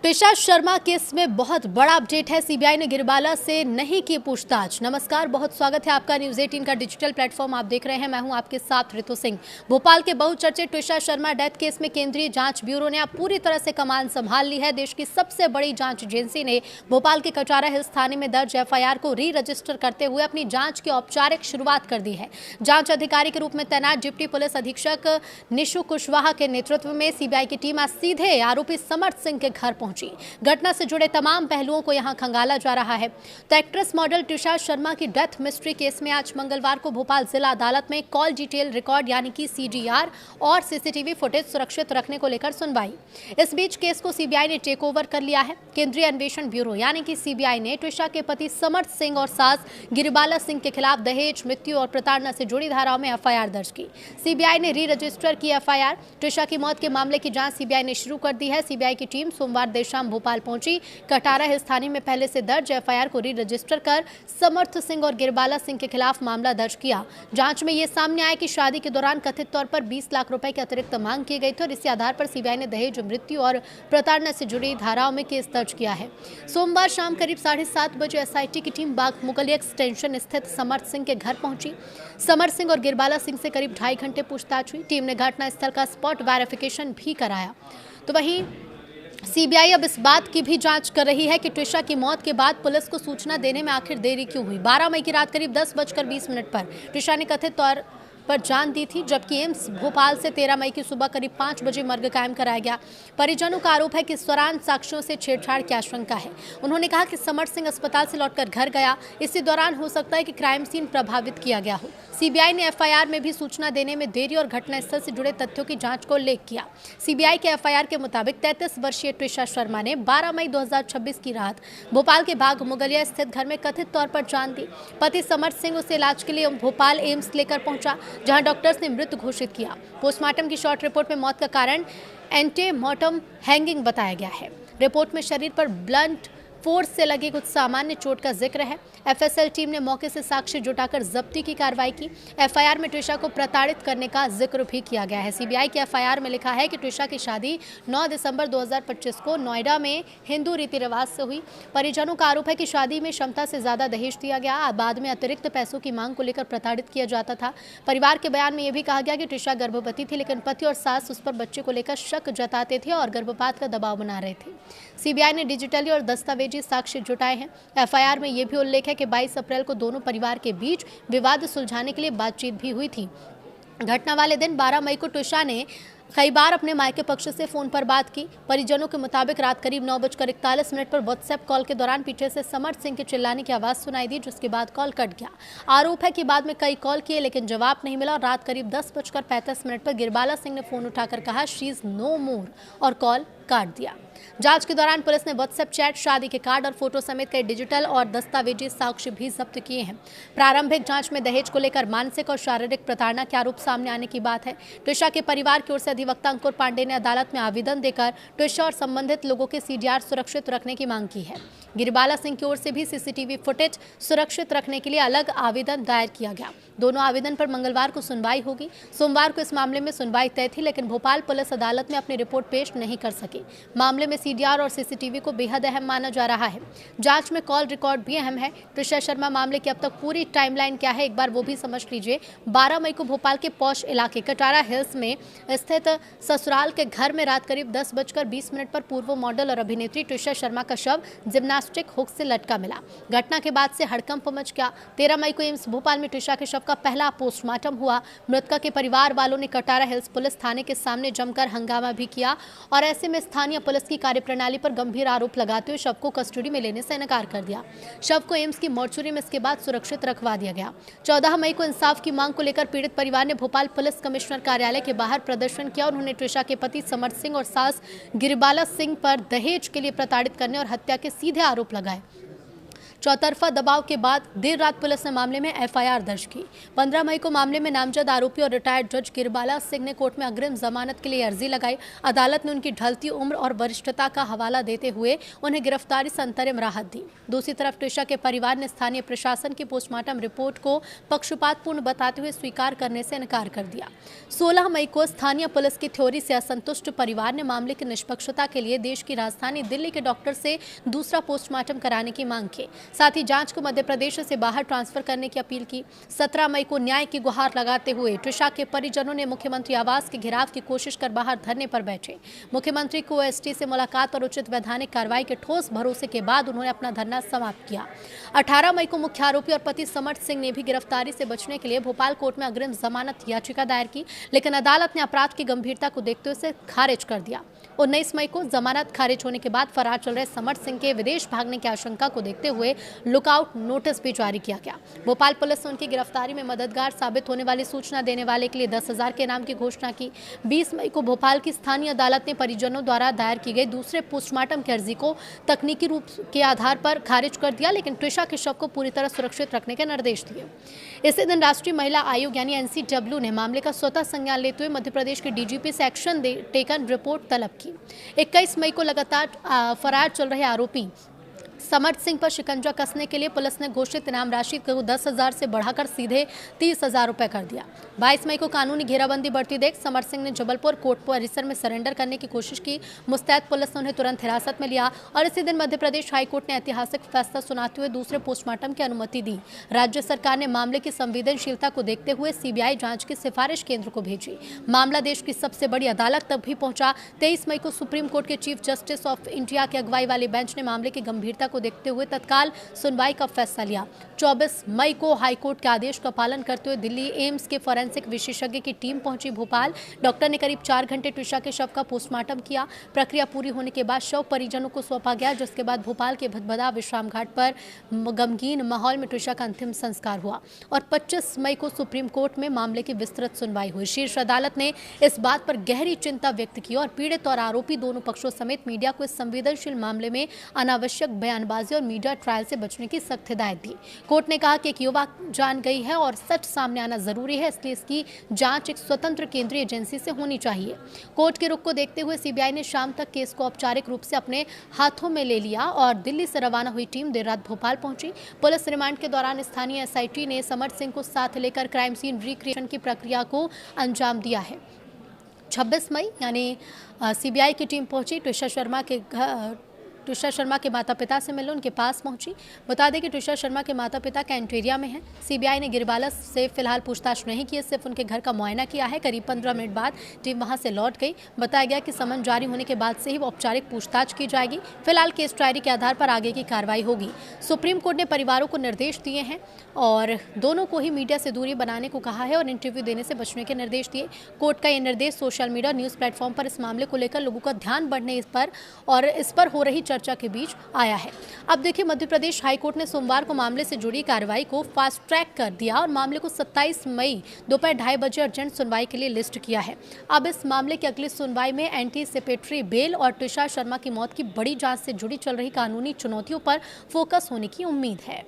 Twisha Sharma case में बहुत बड़ा अपडेट है। सीबीआई ने गिरबाला से नहीं की पूछताछ। नमस्कार, बहुत स्वागत है आपका न्यूज 18 का डिजिटल प्लेटफॉर्म आप देख रहे हैं। मैं हूं आपके साथ ऋतु सिंह। भोपाल के बहुचर्चित ट्विशा शर्मा डेथ केस में केंद्रीय जांच ब्यूरो ने अब पूरी तरह से कमान संभाल ली है। देश की सबसे बड़ी जांच एजेंसी ने भोपाल के कटारा हिल्स थाने में दर्ज एफआईआर को री रजिस्टर करते हुए अपनी जांच की औपचारिक शुरुआत कर दी है। जांच अधिकारी के रूप में तैनात डिप्टी पुलिस अधीक्षक निशु कुशवाहा के नेतृत्व में सीबीआई की टीम आज सीधे आरोपी समर्थ सिंह के घर पहुंची। घटना से जुड़े तमाम पहलुओं को यहां खंगाला जा रहा है। तो एक्ट्रेस मॉडल ट्विशा शर्मा की डेथ मिस्ट्री केस में आज मंगलवार को भोपाल जिला अदालत में कॉल डिटेल रिकॉर्ड यानी कि सीडीआर और सीसीटीवी फुटेज सुरक्षित रखने को लेकर सुनवाई। इस बीच केस को सीबीआई ने टेक ओवर कर लिया है। केंद्रीय अन्वेषण ब्यूरो यानी कि सीबीआई ने ट्विशा के पति समर्थ सिंह और सास गिरिबाला सिंह के खिलाफ दहेज, मृत्यु और प्रताड़ना से जुड़ी धाराओं में एफआईआर दर्ज की। सीबीआई ने री रजिस्टर की एफआईआर। ट्विशा की मौत के मामले की जांच सीबीआई ने शुरू कर दी है। सीबीआई की टीम सोमवार देर शाम भोपाल पहुंची। कटारा हिल्स थाने में पहले से दर्ज एफआईआर को री रजिस्टर कर समर्थ सिंह और गिरबाला सिंह के खिलाफ मामला दर्ज किया। जांच में यह सामने आया कि शादी के दौरान कथित तौर पर 20 लाख रुपए के अतिरिक्त मांग की गई थी और इसी आधार पर सीबीआई ने दहेज, मृत्यु और प्रताड़ना से जुड़ी धाराओं में केस दर्ज किया है। सोमवार शाम करीब 7:30 बजे एसआईटी की टीम बाग मुगलिया एक्सटेंशन स्थित समर्थ सिंह के घर पहुंची। समर्थ सिंह और गिरबाला सिंह से करीब 2.5 घंटे पूछताछ हुई। टीम ने घटनास्थल का स्पॉट वेरिफिकेशन भी कराया। तो वहीं सीबीआई अब इस बात की भी जांच कर रही है कि ट्विशा की मौत के बाद पुलिस को सूचना देने में आखिर देरी क्यों हुई। 12 मई की रात करीब 10:20 पर ट्विशा ने कथित तौर पर जान दी थी, जबकि एम्स भोपाल से 13 मई की सुबह करीब 5 बजे मर्ग कायम कराया गया। परिजनों का आरोप है कि इस दौरान साक्ष्यों से छेड़छाड़ की आशंका है। उन्होंने कहा कि समर्थ सिंह अस्पताल से लौटकर घर गया। इसी दौरान हो सकता है कि क्राइम सीन प्रभावित किया गया हो। सीबीआई ने एफआईआर में भी सूचना देने में देरी और घटनास्थल से जुड़े तथ्यों की जांच को उल्लेख किया। सीबीआई के एफआईआर के मुताबिक 33 वर्षीय ट्विशा शर्मा ने 12 मई 2026 की रात भोपाल के बाग मुगलिया स्थित घर में कथित तौर पर जान दी। पति समर्थ सिंह उसे इलाज के लिए भोपाल एम्स लेकर पहुंचा, जहां डॉक्टर्स ने मृत घोषित किया। पोस्टमार्टम की शॉर्ट रिपोर्ट में मौत का कारण एंटेमॉर्टम हैंगिंग बताया गया है। रिपोर्ट में शरीर पर ब्लंट फोर्स से लगी कुछ सामान्य चोट का जिक्र है। एफएसएल टीम ने मौके से साक्ष्य जुटाकर जब्ती की कार्रवाई की। एफआईआर में ट्विशा को प्रताड़ित करने का जिक्र भी किया गया है। सीबीआई के एफआईआर में लिखा है कि ट्विशा की शादी 9 दिसंबर 2025 को नोएडा में हिंदू रीति रिवाज से हुई। परिजनों का आरोप है कि शादी में क्षमता से ज्यादा दहेज दिया गया। बाद में अतिरिक्त पैसों की मांग को लेकर प्रताड़ित किया जाता था। परिवार के बयान में यह भी कहा गया कि ट्विशा गर्भवती थी, लेकिन पति और सास उस पर बच्चे को लेकर शक जताते थे और गर्भपात का दबाव बना रहे थे। सीबीआई ने डिजिटली और दस्तावेजी साक्ष्य जुटाए हैं। एफआईआर में यह भी उल्लेख है कि 22 अप्रैल को दोनों परिवार के बीच विवाद सुलझाने के लिए बातचीत भी हुई थी। घटना वाले दिन 12 मई को ट्विशा ने कई बार अपने मायके पक्ष से फोन पर बात की। परिजनों के मुताबिक रात करीब 9:41 पर व्हाट्सएप कॉल के दौरान पीछे से समर्थ सिंह के चिल्लाने की आवाज सुनाई दी, जिसके बाद कॉल कट गया। आरोप है कि बाद में कई कॉल किए लेकिन जवाब नहीं मिला और रात करीब 10:35 पर गिरबाला सिंह ने फोन उठाकर कहा शी इज नो मोर और कॉल काट दिया। जांच के दौरान पुलिस ने व्हाट्सएप चैट, शादी के कार्ड और फोटो समेत कई डिजिटल और दस्तावेजी साक्ष्य भी जब्त किए हैं। प्रारंभिक जांच में दहेज को लेकर मानसिक और शारीरिक प्रताड़ना के आरोप सामने आने की बात है। ट्विशा के परिवार की ओर से अधिवक्ता अंकुर पांडे ने अदालत में आवेदन देकर ट्विशा और संबंधित लोगों के सीडीआर सुरक्षित रखने की मांग की है। गिरिबाला सिंह की ओर से भी सीसीटीवी फुटेज सुरक्षित रखने के लिए अलग आवेदन दायर किया गया। दोनों आवेदन पर मंगलवार को सुनवाई होगी। सोमवार को इस मामले में सुनवाई तय थी, लेकिन भोपाल पुलिस अदालत में अपनी रिपोर्ट पेश नहीं कर सकी। मामले में सीडीआर और सीसीटीवी को बेहद अहम माना जा रहा है। जांच में कॉल रिकॉर्ड भी अहम है। ट्विशा शर्मा मामले की अब तक पूरी टाइमलाइन क्या है, एक बार वो भी समझ लीजिए। 12 मई को भोपाल के पॉश इलाके कटारा हिल्स में स्थित ससुराल के घर में रात करीब 10:20 पर पूर्व मॉडल और अभिनेत्री ट्विशा शर्मा का शव जिम्नास्टिक हुक से लटका मिला। घटना के बाद से हड़कंप मच गया। 13 मई को एम्स भोपाल में ट्विशा के शव का पहला पोस्टमार्टम हुआ। मृतका के परिवार वालों ने कटारा हिल्स पुलिस थाने के सामने जमकर हंगामा भी किया और ऐसे में स्थानीय पुलिस की कार्यप्रणाली पर गंभीर आरोप लगाते हुए शव को कस्टडी में लेने से इनकार कर दिया। शव को एम्स की मोर्चरी में इसके बाद सुरक्षित रखवा दिया गया। 14 मई को इंसाफ की मांग को लेकर पीड़ित परिवार ने भोपाल पुलिस कमिश्नर कार्यालय के बाहर प्रदर्शन किया। उन्होंने ट्विशा के पति समर्थ सिंह और सास गिरिबाला सिंह पर दहेज के लिए प्रताड़ित करने और हत्या के सीधे आरोप लगाए। चौतरफा दबाव के बाद देर रात पुलिस ने मामले में एफआईआर दर्ज की। 15 मई को मामले में नामजद आरोपी और रिटायर्ड जज गिरबाला सिंह ने कोर्ट में अग्रिम जमानत के लिए अर्जी लगाई। अदालत ने उनकी ढलती उम्र और वरिष्ठता का हवाला देते हुए उन्हें गिरफ्तारी से अंतरिम राहत दी। दूसरी तरफ ट्रिशा के परिवार ने स्थानीय प्रशासन की पोस्टमार्टम रिपोर्ट को पक्षपातपूर्ण बताते हुए स्वीकार करने से इनकार कर दिया। 16 मई को स्थानीय पुलिस की थ्योरी से असंतुष्ट परिवार ने मामले की निष्पक्षता के लिए देश की राजधानी दिल्ली के डॉक्टर से दूसरा पोस्टमार्टम कराने की मांग की। साथ ही जांच को मध्य प्रदेश से बाहर ट्रांसफर करने की अपील की। 17 मई को न्याय की गुहार लगाते हुए ट्रिशा के परिजनों ने मुख्यमंत्री आवास के घेराव की कोशिश कर बाहर धरने पर बैठे। मुख्यमंत्री को एसटी से मुलाकात और उचित वैधानिक कार्रवाई के ठोस भरोसे के बाद उन्होंने अपना धरना समाप्त किया। 18 मई को मुख्य आरोपी और पति समर्थ सिंह ने भी गिरफ्तारी से बचने के लिए भोपाल कोर्ट में अग्रिम जमानत याचिका दायर की, लेकिन अदालत ने अपराध की गंभीरता को देखते हुए इसे खारिज कर दिया। 19 मई को जमानत खारिज होने के बाद फरार चल रहे समर्थ सिंह के विदेश भागने की आशंका को देखते हुए लुकआउट नोटिस भी जारी किया गया। भोपाल पुलिस ने उनकी गिरफ्तारी में मददगार साबित होने वाली सूचना देने वाले के लिए 10,000 के इनाम की घोषणा की। 20 मई को भोपाल की स्थानीय अदालत ने परिजनों द्वारा दायर की गई दूसरे पोस्टमार्टम की अर्जी को तकनीकी रूप के आधार पर खारिज कर दिया, लेकिन ट्रिशा के शव को पूरी तरह सुरक्षित रखने के निर्देश दिए। इसी दिन राष्ट्रीय महिला आयोग यानी एनसीडब्ल्यू ने मामले का स्वतः संज्ञान लेते हुए मध्य प्रदेश के डीजीपी से एक्शन टेकन रिपोर्ट तलब की। 21 मई को लगातार फरार चल रहे आरोपी समर्थ सिंह पर शिकंजा कसने के लिए पुलिस ने घोषित इनाम राशि को 10,000 से बढ़ाकर सीधे 30,000 रुपए कर दिया। 22 मई को कानूनी घेराबंदी बढ़ती देख समर्थ सिंह ने जबलपुर कोर्ट परिसर में सरेंडर करने की कोशिश की। मुस्तैद पुलिस ने उन्हें तुरंत हिरासत में लिया और इसी दिन मध्य प्रदेश हाईकोर्ट ने ऐतिहासिक फैसला सुनाते हुए दूसरे पोस्टमार्टम की अनुमति दी। राज्य सरकार ने मामले की संवेदनशीलता को देखते हुए सीबीआई जांच की सिफारिश केंद्र को भेजी। मामला देश की सबसे बड़ी अदालत तक भी पहुंचा। 23 मई को सुप्रीम कोर्ट के चीफ जस्टिस ऑफ इंडिया की अगुवाई वाली बेंच ने मामले की गंभीरता को देखते हुए तत्काल सुनवाई का फैसला लिया। 24 मई को हाईकोर्ट के आदेश का पालन करते हुए दिल्ली एम्स के फॉरेंसिक विशेषज्ञ की टीम पहुंची भोपाल। डॉक्टर ने करीब 4 घंटे ट्रिशा के शव का पोस्टमार्टम किया। प्रक्रिया पूरी होने के बाद शव परिजनों को सौंपा गया, जिसके बाद भोपाल के भदभदा विश्राम घाट पर गमगीन माहौल में ट्रिशा का अंतिम संस्कार हुआ और 25 मई को सुप्रीम कोर्ट में मामले की विस्तृत सुनवाई हुई। शीर्ष अदालत ने इस बात पर गहरी चिंता व्यक्त की और पीड़ित और आरोपी दोनों पक्षों समेत मीडिया को इस संवेदनशील मामले में अनावश्यक बयानबाजी और मीडिया ट्रायल से बचने की सख्त हिदायत दी। कोर्ट ने कहा कि एक युवा जान गई है और सच सामने आना जरूरी है, इसलिए इसकी जांच एक स्वतंत्र केंद्रीय एजेंसी से होनी चाहिए। कोर्ट के रुख को देखते हुए सीबीआई ने शाम तक केस को औपचारिक रूप से अपने हाथों में ले लिया और दिल्ली से रवाना हुई टीम देर रात भोपाल पहुंची। पुलिस रिमांड के दौरान स्थानीय एसआईटी ने समर्थ सिंह को साथ लेकर क्राइम सीन रिक्रिएशन की प्रक्रिया को अंजाम दिया है। 26 मई यानी सीबीआई की टीम पहुंची ट्रिशा शर्मा के माता पिता से मिलने उनके पास पहुंची। बता दें कि ट्रिशा शर्मा के माता पिता कैंटेरिया में हैं। सीबीआई ने गिरबाला से फिलहाल पूछताछ नहीं की, सिर्फ उनके घर का मुआयना किया है। करीब 15 मिनट बाद टीम वहां से लौट गई। बताया गया कि समन जारी होने के बाद से ही औपचारिक पूछताछ की जाएगी। फिलहाल केस डायरी के आधार पर आगे की कार्रवाई होगी। सुप्रीम कोर्ट ने परिवारों को निर्देश दिए हैं और दोनों को ही मीडिया से दूरी बनाने को कहा है और इंटरव्यू देने से बचने के निर्देश दिए। कोर्ट का यह निर्देश सोशल मीडिया न्यूज प्लेटफॉर्म पर इस मामले को लेकर लोगों का ध्यान बढ़ने इस पर हो रही चर्चा के बीच आया है। अब देखिए, मध्य प्रदेश हाईकोर्ट ने सोमवार को मामले से जुड़ी कार्रवाई को फास्ट ट्रैक कर दिया और मामले को 27 मई दोपहर 2:30 बजे अर्जेंट सुनवाई के लिए लिस्ट किया है। अब इस मामले की अगली सुनवाई में एंटीसिपेटरी बेल और ट्रिशा शर्मा की मौत की बड़ी जांच से जुड़ी चल रही कानूनी चुनौतियों पर फोकस होने की उम्मीद है।